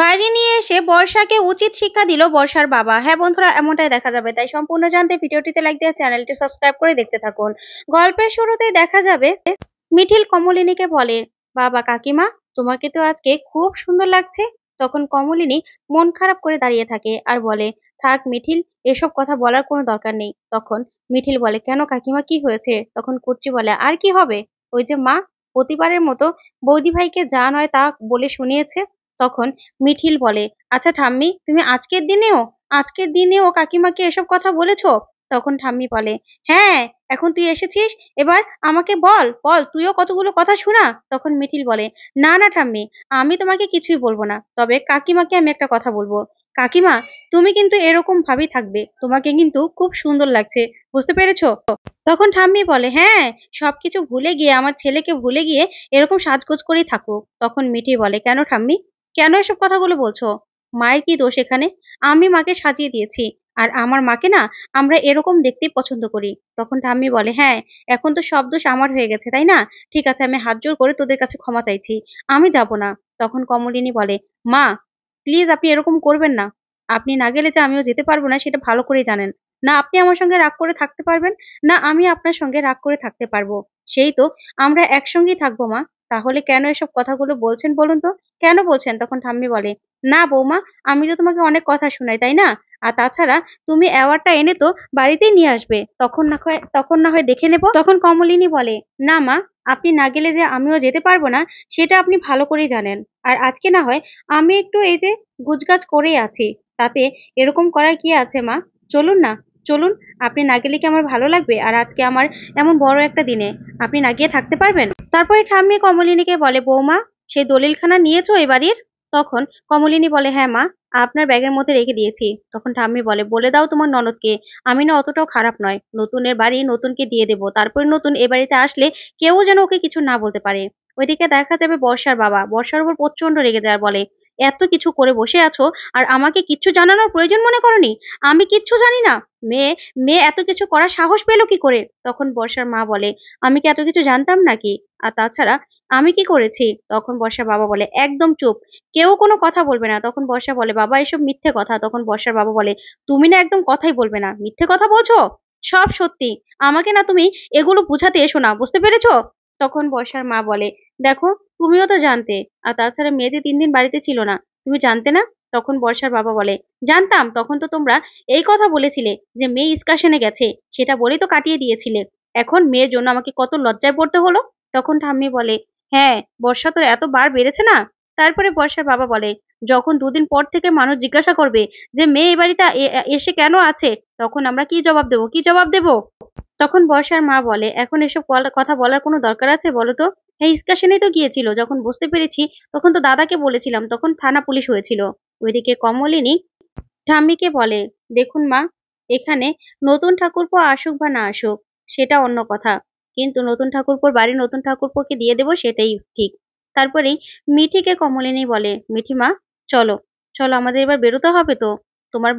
বাড়ি নিয়ে এসে বর্ষাকে উচিত শিক্ষা দিল বর্ষার বাবা। হ্যাঁ বন্ধুরা, এমনটাই দেখা যাবে। তাই সম্পূর্ণ জানতে ভিডিওটিতে লাইক দিয়ে চ্যানেলটি সাবস্ক্রাইব করে দেখতে থাকুন। গল্পের শুরুতেই দেখা যাবে মিঠিল কমলিনীকে বলে, বাবা কাকিমা, তোমাকে তো আজকে খুব সুন্দর লাগছে। তখন কমলিনী মন খারাপ করে দাঁড়িয়ে থাকে আর বলে, থাক মিঠিল, এসব কথা বলার কোনো দরকার নেই। তখন মিঠিল বলে, কেন কাকিমা, কি হয়েছে? তখন কুর্চি বলে, আর কি হবে, ওই যে মা প্রতিবারের মতো বৌদি ভাইকে যা নয় তা বলে শুনিয়েছে। তখন মিঠিল বলে, আচ্ছা ঠাম্মি, তুমি আজকের দিনেও কাকিমাকে এসব কথা বলেছো? তখন ঠাম্মি বলে, হ্যাঁ, এখন তুই এসেছিস, এবার আমাকে বল বল, তুইও কতগুলো কথা শোনা। তখন মিঠিল বলে, না না ঠাম্মি, আমি তোমাকে কিছুই বলবো না, তবে কাকিমাকে আমি একটা কথা বলবো। কাকিমা, তুমি কিন্তু এরকম ভাবেই থাকবে, তোমাকে কিন্তু খুব সুন্দর লাগছে, বুঝতে পেরেছো? তখন ঠাম্মি বলে, হ্যাঁ, সবকিছু ভুলে গিয়ে, আমার ছেলেকে ভুলে গিয়ে এরকম সাজগোজ করেই থাকো। তখন মিঠি বলে, কেন ঠাম্মি, কেন এসব কথাগুলো বলছো? মায়ের কি দোষ এখানে? আমি মাকে সাজিয়ে দিয়েছি, আর আমার মাকে না আমরা এরকম দেখতেই পছন্দ করি। তখন ঠাম্মি বলে, হ্যাঁ, এখন তো সব দোষ আমার হয়ে গেছে, তাই না? ঠিক আছে, আমি হাত জোড় করে তোদের কাছে ক্ষমা চাইছি, আমি যাব না। তখন কমলিনী বলে, মা প্লিজ, আপনি এরকম করবেন না। আপনি না গেলে যে আমিও যেতে পারবো না সেটা ভালো করেই জানেন। না আপনি আমার সঙ্গে রাগ করে থাকতে পারবেন, না আমি আপনার সঙ্গে রাগ করে থাকতে পারবো। সেই তো আমরা একসঙ্গেই থাকবো মা। তাহলে কেন এসব কথাগুলো বলছেন বলুন তো? কেন বলছেন? তখন ঠাম্মি বলে, না বৌমা, আমি তো তোমাকে অনেক কথা শোনাই, তাই না? আর তাছাড়া তুমি অ্যাওয়ার্ডটা এনে তো বাড়িতেই নিয়ে আসবে, তখন না হয় দেখে নেব। তখন কমলিনী বলে, না মা, আপনি না গেলে যে আমিও যেতে পারবো না সেটা আপনি ভালো করেই জানেন। আর আজকে না হয় আমি একটু এই যে গুজগাজ করেই আছি, তাতে এরকম করার কি আছে মা? চলুন না, চলুন। আপনি না গেলে কি আমার ভালো লাগবে? আর আজকে আমার এমন বড় একটা দিনে আপনি না গিয়ে থাকতে পারবেন? তারপরে ঠাম্মি কমলিনীকে বলে, বৌমা, সেই দলিলখানা নিয়েছো এই বাড়ির? তখন কমলিনী বলে, হ্যাঁ মা, আপনার ব্যাগের মধ্যে রেখে দিয়েছি। তখন ঠাম্মি বলে, বলে দাও তোমার ননদকে, আমি না অতটাও খারাপ নয়, নতুনের বাড়ি নতুনকে দিয়ে দেবো, তারপরে নতুন এ বাড়িতে আসলে কেউ যেন ওকে কিছু না বলতে পারে। ওইদিকে দেখা যাবে বর্ষার বাবা বর্ষার উপর প্রচন্ড রেগে যায় আর বলে, এত কিছু করে বসে আছো আর আমাকে কিচ্ছু জানানোর প্রয়োজন মনে করনি? আমি কিচ্ছু জানি না? মেয়ে মেয়ে এত কিছু করার সাহস পেলো কি করে? তখন বর্ষার মা বলে, আমি কি এত কিছু জানতাম নাকি? আর তাছাড়া আমি কি করেছি? তখন বর্ষার বাবা বলে, একদম চুপ, কেউ কোনো কথা বলবে না। তখন বর্ষা বলে, বাবা এসব মিথ্যে কথা। তখন বর্ষার বাবা বলে, তুমি না একদম কথাই বলবে না, মিথ্যে কথা বলছো? সব সত্যি, আমাকে না তুমি এগুলো বুঝাতে এসো না, বুঝতে পেরেছো? তখন বর্ষার মা বলে, দেখো, তুমিও তো জানতে, আর তাছাড়া মেয়ে যে 3 দিন বাড়িতে ছিল না, তুমি জানতে না? তখন বর্ষার বাবা বলে, জানতাম, তখন তো তোমরা এই কথা বলেছিলে যে মেয়ে এক্সকার্শনে গেছে, সেটা বলেই তো কাটিয়ে দিয়েছিলে। এখন মেয়ের জন্য আমাকে কত লজ্জায় পড়তে হলো। তখন ঠাম্মি বলে, হ্যাঁ, বর্ষা তো এত বার বেড়েছে না। তারপরে বর্ষার বাবা বলে, যখন 2 দিন পর থেকে মানুষ জিজ্ঞাসা করবে যে মেয়ে এই বাড়িতে এসে কেন আছে, তখন আমরা কি জবাব দেবো, কি জবাব দেবো? তখন বর্ষার মা বলে, এখন এসব কথা বলার কোনো দরকার আছে বলো তো? এই এক্সকার্শনেই তো গিয়েছিল, যখন বুঝতে পেরেছি তখন তো দাদাকে বলেছিলাম, তখন থানা পুলিশ হয়েছিল। ওইদিকে কমলিনী ঠাম্মিকে বলে, দেখুন মা, এখানে নতুন ঠাকুরপো আসুক বা না আসুক সেটা অন্য কথা, কিন্তু নতুন ঠাকুরপোর বাড়ি নতুন ঠাকুরপোকে দিয়ে দেবো, সেটাই ঠিক। তারপরেই মিঠিকে কমলিনী বলে, মিঠি মা, চলো, চলো, আমাদের এবার বেরোতে হবে তো, তোমার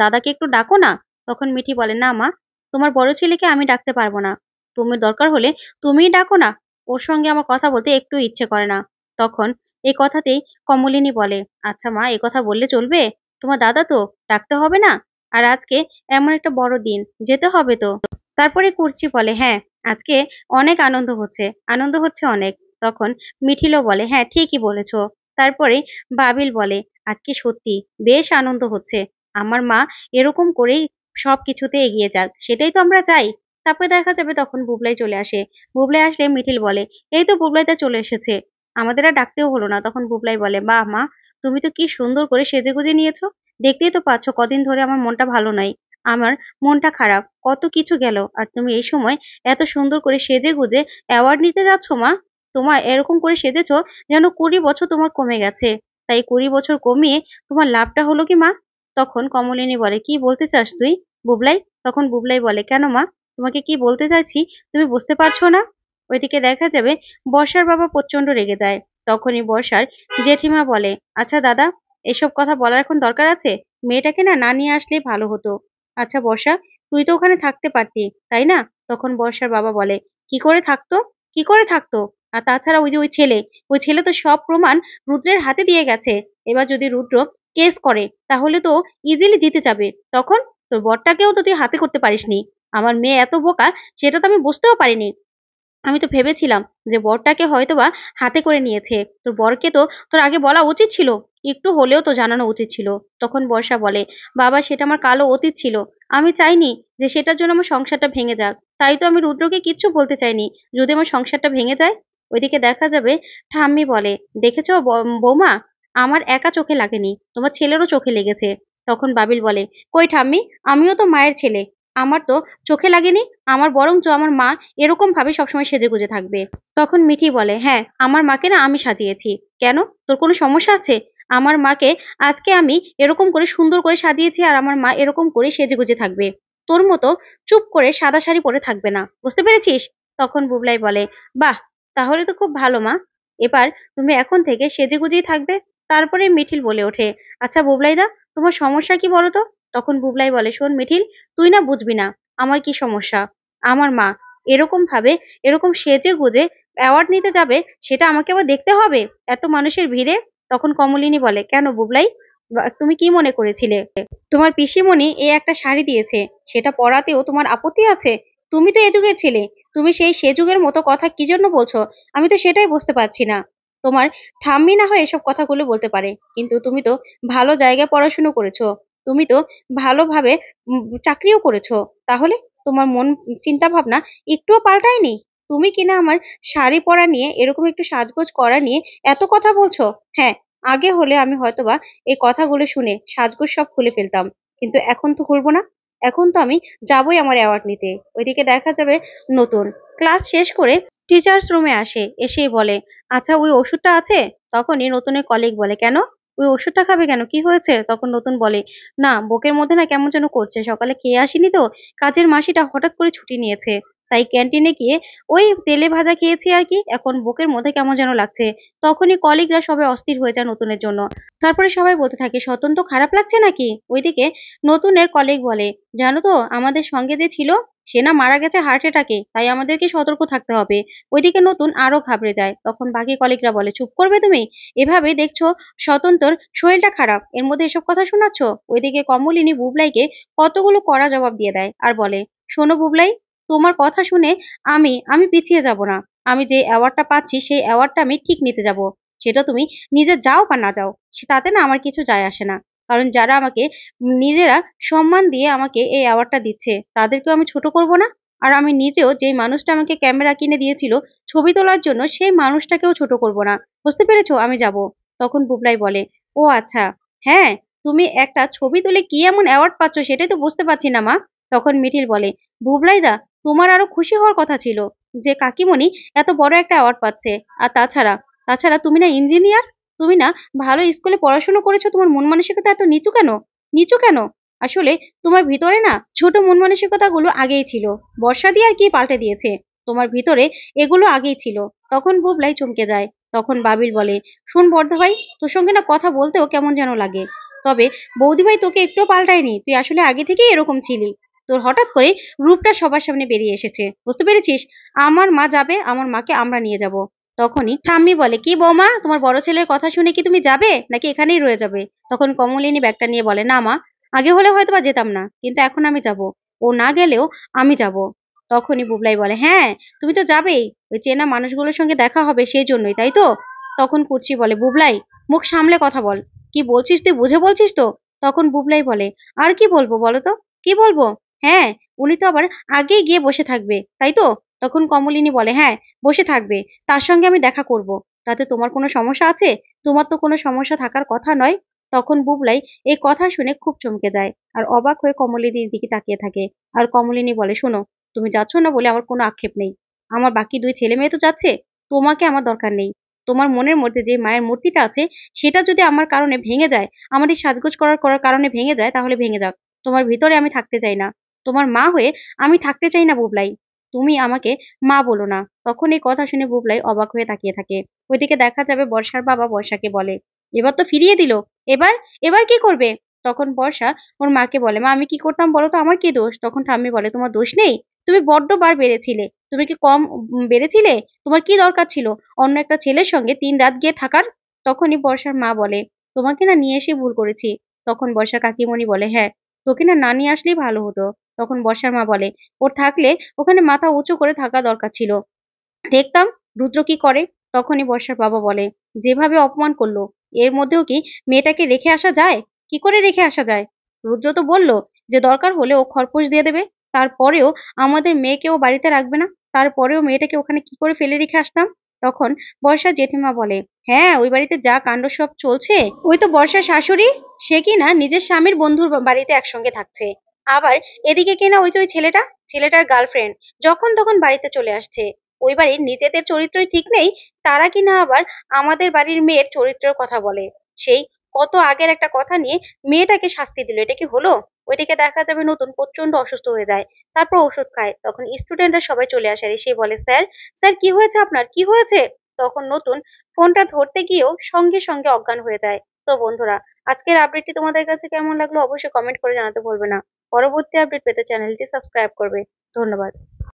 দাদাকে একটু ডাকো না। তখন মিঠি বলে, না মা, তোমার বড় ছেলেকে আমি ডাকতে পারবো না, তুমি দরকার হলে তুমিই ডাকো না, ওর সঙ্গে আমার কথা বলতে একটু ইচ্ছে করে না। তখন এই কথাতেই কমলিনী বলে, আচ্ছা মা, এ কথা বললে চলবে? তোমার দাদা তো, ডাকতে হবে না? আর আজকে এমন একটা বড় দিন, যেতে হবে তো। তারপরে কুর্চি বলে, হ্যাঁ, আজকে অনেক আনন্দ হচ্ছে, আনন্দ হচ্ছে অনেক। তখন মিঠিলও বলে, হ্যাঁ ঠিকই বলেছো। তারপরে বাবিল বলে, আজকে সত্যি বেশ আনন্দ হচ্ছে, আমার মা এরকম করেই সব কিছুতে এগিয়ে যাক, সেটাই তো আমরা চাই। তারপরে দেখা যাবে তখন বুবলাই চলে আসে। বুবলাই আসলে মিঠিল বলে, এই তো বুবলাইটা চলে এসেছে, আমাদের আর ডাকতেও হলো না। তখন বুবলাই বলে, বাহ মা, তুমি তো কি সুন্দর করে সেজেগুজে নিয়েছো, দেখতেই তো পাচ্ছ কদিন ধরে আমার মনটা ভালো নাই, আমার মনটা খারাপ, কত কিছু গেল, আর তুমি এই সময় এত সুন্দর করে সেজে গুজে অ্যাওয়ার্ড নিতে যাচ্ছ মা। তোমার এরকম করে সেজেছো যেন 20 বছর তোমার কমে গেছে, তাই 20 বছর কমিয়ে তোমার লাভটা হলো কি মা? তখন কমলিনী বলে, কি বলতে চাস তুই বুবলাই? তখন বুবলাই বলে, কেন মা, তোমাকে কি বলতে চাইছি তুমি বুঝতে পারছো না? ওইদিকে দেখা যাবে বর্ষার বাবা প্রচন্ড রেগে যায়। তখনই বর্ষার জেঠিমা বলে, আচ্ছা দাদা, এসব কথা বলার এখন দরকার আছে? মেয়েটাকে না না নিয়ে আসলেই ভালো হতো। আচ্ছা বর্ষা, তুই তো ওখানে থাকতে পারতি, তাই না? তখন বর্ষার বাবা বলে, কি করে থাকতো, কি করে থাকতো? আর তাছাড়া ওই যে ওই ছেলে তো সব প্রমাণ রুদ্রের হাতে দিয়ে গেছে। এবার যদি রুদ্র কেস করে তাহলে তো ইজিলি জিতে যাবে। তখন তোর বরটাকেও তো তুই হাতে করতে পারিসনি। আমার মেয়ে এত বোকা সেটা তো আমি বুঝতেও পারিনি। আমি তো ভেবেছিলাম যে বরটাকে হয়তোবা হাতে করে নিয়েছে। তোর বরকে তো তোর আগে বলা উচিত ছিল, একটু হলেও তো জানানো উচিত ছিল। তখন বর্ষা বলে, বাবা সেটা আমার কালো অতীত ছিল। আমি চাইনি যে সেটার জন্য আমার সংসারটা ভেঙে যাক। তাই তো আমি রুদ্রকে কিচ্ছু বলতে চাইনি। যদি আমার সংসারটা ভেঙে যায়। ওইদিকে দেখা যাবে ঠাম্মি বলে, দেখেছো বৌমা, আমার একা চোখে লাগেনি, তোমার ছেলেরও চোখে লেগেছে। তখন বাবিল বলে, কই ঠাম্মি, আমিও তো মায়ের ছেলে, আমার তো চোখে লাগেনি। আমার বরঞ্চ আমার মা এরকম ভাবে সবসময় সেজেগুজে থাকবে। তখন মিঠি বলে, হ্যাঁ আমার মাকে না আমি সাজিয়েছি। কেন, তোর কোনো সমস্যা আছে? আমার মাকে আজকে আমি এরকম করে সুন্দর করে সাজিয়েছি, আর আমার মা এরকম করে সেজেগুজে থাকবে। তোর মতো চুপ করে সাদা শাড়ি পরে থাকবে না, বুঝতে পেরেছিস? তখন বুবলাই বলে, বাহ, তাহলে তো খুব ভালো মা। এবার তুমি এখন থেকে সেজেগুজেই থাকবে। তারপরে মিঠিল বলে ওঠে, আচ্ছা বুবলাইদা, তোমার সমস্যা কি বলো তো? তখন বুবলাই বলে, শোন মিঠিল, তুই না বুঝবি না আমার কি সমস্যা। আমার মা এরকম ভাবে, এরকম সেজে গুজে অ্যাওয়ার্ড নিতে যাবে, সেটা আমাকে আবার দেখতে হবে এত মানুষের ভিড়ে। তখন কমলিনী বলে, কেন বুবলাই, তুমি কি মনে করেছিলে তোমার পিসিমণি এই একটা শাড়ি দিয়েছে, সেটা পরাতেও তোমার আপত্তি আছে? তুমি তো এ যুগের ছেলে, তুমি সে যুগের মতো কথা কি জন্য বলছো? আমি তো সেটাই বুঝতে পারছি না। তোমার ঠাম্মি না হয় এসব কথাগুলো বলতে পারে, কিন্তু তুমি তো ভালো জায়গায় পড়াশুনো করেছো, তুমি তো ভালোভাবে চাকরিও করেছো। তাহলে তোমার মন চিন্তা ভাবনা একটুও পাল্টায়নি? তুমি কিনা আমার শাড়ি পরা নিয়ে, এরকম একটু সাজগোজ করা নিয়ে এত কথা বলছো। হ্যাঁ, আগে হলে আমি হয়তোবা এই কথাগুলো শুনে সাজগোজ সব খুলে ফেলতাম, কিন্তু এখন তো খুলবো না। এখন তো আমি যাবই আমার অ্যাওয়ার্ড নিতে। ওইদিকে দেখা যাবে নতুন ক্লাস শেষ করে টিচার্স রুমে আসে, এসেই বলে, আচ্ছা ওই ওষুধটা আছে? তখনই নতুনের কলিগ বলে, কেন, ওই ওষুধটা খাবে কেন, কি হয়েছে? তখন নতুন বলে, না বুকের মধ্যে না কেমন যেন করছে, সকালে খেয়ে আসিনি তো, কাজের মাসিটা হঠাৎ করে ছুটি নিয়েছে, তাই ক্যান্টিনে গিয়ে ওই তেলে ভাজা খেয়েছি আর কি, এখন বুকের মধ্যে কেমন যেন লাগছে। তখনই কলিগরা সবাই অস্থির হয়ে যায় নতুনের জন্য। তারপরে সবাই বলতে থাকে, স্বতন তো খারাপ লাগছে নাকি? ওইদিকে নতুনের কলিগ বলে, জানো তো আমাদের সঙ্গে যে ছিল সে না মারা গেছে হার্ট অ্যাটাকে, তাই আমাদেরকে সতর্ক থাকতে হবে। ওইদিকে নতুন আরো ঘাবড়ে যায়। তখন বাকি কলিগরা বলে, চুপ করবে তুমি? এভাবে দেখছো স্বতন্ত্র শরীরটা খারাপ, এর মধ্যে এসব কথা শোনাচ্ছ? ওইদিকে কমলিনী বুবলাইকে কতগুলো কড়া জবাব দিয়ে দেয় আর বলে, শোনো বুবলাই, তোমার কথা শুনে আমি আমি পিছিয়ে যাব না। আমি যে অ্যাওয়ার্ডটা পাচ্ছি সেই অ্যাওয়ার্ডটা আমি ঠিক নিতে যাব। সেটা তুমি নিজে যাও বা না যাও, তাতে না আমার কিছু যায় আসে না। কারণ যারা আমাকে নিজেরা সম্মান দিয়ে আমাকে এই অ্যাওয়ার্ডটা দিচ্ছে, তাদেরকেও আমি ছোট করব না। আর আমি নিজেও যে মানুষটা আমাকে ক্যামেরা কিনে দিয়েছিল ছবি তোলার জন্য, সেই মানুষটাকেও ছোট করব না। বুঝতে পেরেছো? আমি যাব। তখন বুবলাই বলে, ও আচ্ছা, হ্যাঁ, তুমি একটা ছবি তুলে কি এমন অ্যাওয়ার্ড পাচ্ছ সেটাই তো বুঝতে পারছি না মা। তখন মিঠিল বলে, বুবলাইদা, তোমার আরো খুশি হওয়ার কথা ছিল যে কাকিমণি এত বড় একটা অ্যাওয়ার্ড পাচ্ছে। আর তাছাড়া তাছাড়া তুমি না ইঞ্জিনিয়ার, তুমি না ভালো স্কুলে পড়াশোনা করেছো, তোমার মন মানসিকতা এত নিচু কেন? নিচু কেন? আসলে তোমার ভিতরে না ছোট মন মানসিকতা গুলো আগেই ছিল, বর্ষা দিয়ে আর কি পাল্টে দিয়েছে, তোমার ভিতরে এগুলো আগেই ছিল। তখন বুবলাই চমকে যায়। তখন বাবিল বলে, শোন বর্ধা ভাই, তোর সঙ্গে না কথা বলতেও কেমন যেন লাগে, তবে বৌদি ভাই তোকে একটুও পাল্টায়নি, তুই আসলে আগে থেকেই এরকম ছিলি। তোর হঠাৎ করে রূপটা সবার সামনে বেরিয়ে এসেছে, বুঝতে পেরেছিস? আমার মা যাবে, আমার মাকে আমরা নিয়ে যাব। তখনই ঠাম্মি বলে, কি বৌমা, তোমার বড় ছেলের কথা শুনে কি তুমি যাবে নাকি এখানেই রয়ে যাবে? তখন কমলিনী ব্যাগটা নিয়ে বলে, না মা, আগে হলে হয়তো বা যেতাম না, কিন্তু এখন আমি যাব। ও না গেলেও আমি যাব। তখনই বুবলাই বলে, হ্যাঁ তুমি তো যাবেই, ওই চেনা মানুষগুলোর সঙ্গে দেখা হবে সেই জন্যই, তাই তো? তখন কুচি বলে, বুবলাই, মুখ সামলে কথা বল, কি বলছিস তুই বুঝে বলছিস তো? তখন বুবলাই বলে, আর কি বলবো বলো তো, কি বলবো? হ্যাঁ, উনি তো আবার আগেই গিয়ে বসে থাকবে, তাই তো? তখন কমলিনী বলে, হ্যাঁ বসে থাকবে, তার সঙ্গে আমি দেখা করব। তাতে তোমার কোনো সমস্যা আছে? তোমার তো কোনো সমস্যা থাকার কথা নয়। তখন বুবলাই এই কথা শুনে খুব চমকে যায়, আর অবাক হয়ে কমলিনীর দিকে তাকিয়ে থাকে। আর কমলিনী বলে, শোনো, তুমি যাচ্ছ না বলে আমার কোনো আক্ষেপ নেই, আমার বাকি দুই ছেলে মেয়ে তো যাচ্ছে, তোমাকে আমার দরকার নেই। তোমার মনের মধ্যে যে মায়ের মূর্তিটা আছে সেটা যদি আমার কারণে ভেঙে যায়, আমার এই সাজগোজ করার করার কারণে ভেঙে যায়, তাহলে ভেঙে যাক। তোমার ভিতরে আমি থাকতে চাই না, তোমার মা হয়ে আমি থাকতে চাই না বুবলাই। তুমি আমাকে মা বলো না। তখন এই কথা শুনে বুবলাই অবাক হয়ে তাকিয়ে থাকে। ওইদিকে দেখা যাবে বর্ষার বাবা বর্ষাকে বলে, এবার তো ফিরিয়ে দিল, এবার এবার কি করবে? তখন বর্ষা ওর মাকে বলে, মা আমি কি করতাম বলো তো, আমার কি দোষ? তখন ঠাম্মি বলে, তোমার দোষ নেই, তুমি বড্ড বার বেড়েছিলে। তুমি কি কম বেড়েছিলে? তোমার কি দরকার ছিল অন্য একটা ছেলের সঙ্গে ৩ রাত গিয়ে থাকার? তখনই বর্ষার মা বলে, তোমাকে না নিয়ে এসে ভুল করেছি। তখন বর্ষার কাকিমণি বলে, হ্যাঁ, তোকে না নিয়ে আসলেই ভালো হতো। তখন বর্ষার মা বলে, ওর থাকলে ওখানে মাথা উঁচু করে থাকা দরকার ছিল। দেখতাম রুদ্র কি করে। তখনই বর্ষার বাবা বলে, যেভাবে অপমান করলো, এর মধ্যেও কি মেয়েটাকে রেখে আসা যায়? কি করে রেখে আসা যায়? রুদ্র তো বলল যে দরকার হলে ও খরপোশ দিয়ে দেবে। তারপরেও আমাদের মেয়েকেও বাড়িতে রাখবে না। তারপরেও মেয়েটাকে ওখানে কি করে ফেলে রেখে আসতাম? তখন বর্ষার জেঠিমা বলে, হ্যাঁ, ওই বাড়িতে যা কাণ্ড সব চলছে, ওই তো বর্ষার শাশুড়ি, সে কিনা নিজের স্বামীর বন্ধুর বাড়িতে একসঙ্গে থাকছে। আবার এদিকে কিনা ওই যে ওই ছেলেটার গার্লফ্রেন্ড যখন তখন বাড়িতে চলে আসছে। ওই বাড়ির নিজেদের চরিত্রই ঠিক নেই, তারা কিনা আবার আমাদের বাড়ির মেয়ের চরিত্রের কথা বলে। সেই কত আগের একটা কথা নিয়ে মেয়েটাকে শাস্তি দিল, এটা কি হলো? ওইদিকে দেখা যাবে নতুন প্রচন্ড অসুস্থ হয়ে যায়, তারপর ওষুধ খায়। তখন স্টুডেন্টরা সবাই চলে আসে আর এসে বলে, স্যার, স্যার, কি হয়েছে আপনার, কি হয়েছে? তখন নতুন ফোনটা ধরতে গিয়েও সঙ্গে সঙ্গে অজ্ঞান হয়ে যায়। তো বন্ধুরা, আজকের আপডেটটি তোমাদের কাছে কেমন লাগলো অবশ্যই কমেন্ট করে জানাতে ভুলবে না। পরবর্তী আপডেট পেতে চ্যানেলটি সাবস্ক্রাইব করবে। ধন্যবাদ।